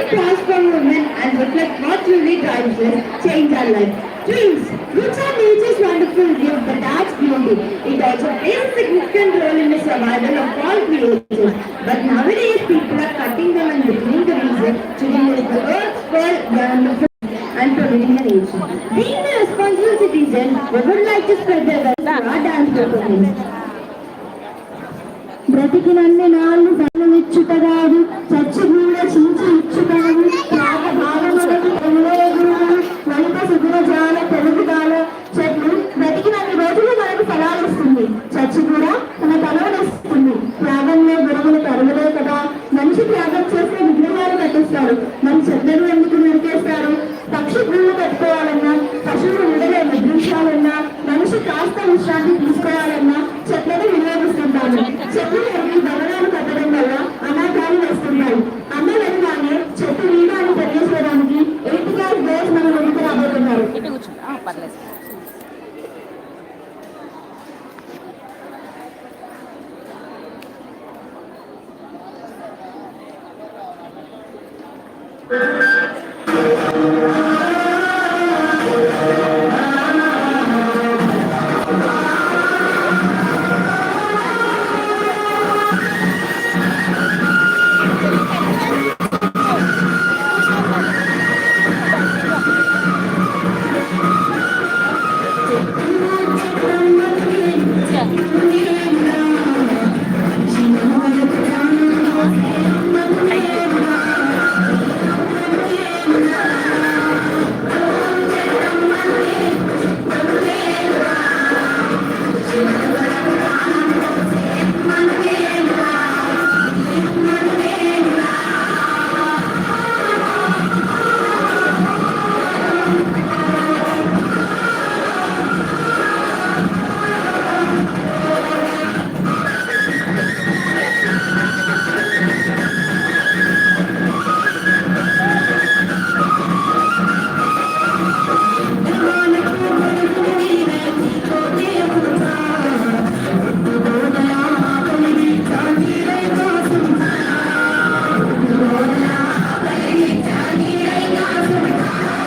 Transform women and reflect what truly drives us, change our life. Dreams. Roots are nature's wonderful gift, but that's beauty. It also plays a significant role in the survival of all creatures. But nowadays, people are cutting them and becoming the reason to remove the earth's world wonderful and promoting the nation. Being a responsible citizen, we would like to spread the word through our dance performance. బ్రతికినన్ని నాళ్ళు సన్నమిచ్చుటగాడు చచ్చి కూడా చించి ఇచ్చుటాడు త్యాగ భావములకు వనిత సుగుణ జాల తెలుగుదాల చెట్లు బ్రతికినన్ని రోజులు మనకు ఫలాలు ఇస్తుంది చచ్చి కూడా తన తలవనిస్తుంది త్యాగంలో గురువులు తరువులే కదా మనిషి త్యాగం చేస్తే విగ్రహాలు కట్టిస్తారు మన చెట్లను ఎందుకు నరికేస్తారు పక్షి గుళ్ళు కట్టుకోవాలన్నా పశువులు ఉండలే నిద్రించాలన్నా మనిషి కాస్త విశ్రాంతి తీసుకోవాలన్నా చెట్లను వినియోగిస్తుంటారు చెట్లు ఎన్ని భవనాలు కట్టడం వల్ల అనాథాలు వస్తున్నాయి అన్న వెనుగానే చెట్టు నీడాన్ని తెలియజేయడానికి 8 క్లాస్ బోర్డ్స్ మన ముందుకు రాబోతున్నారు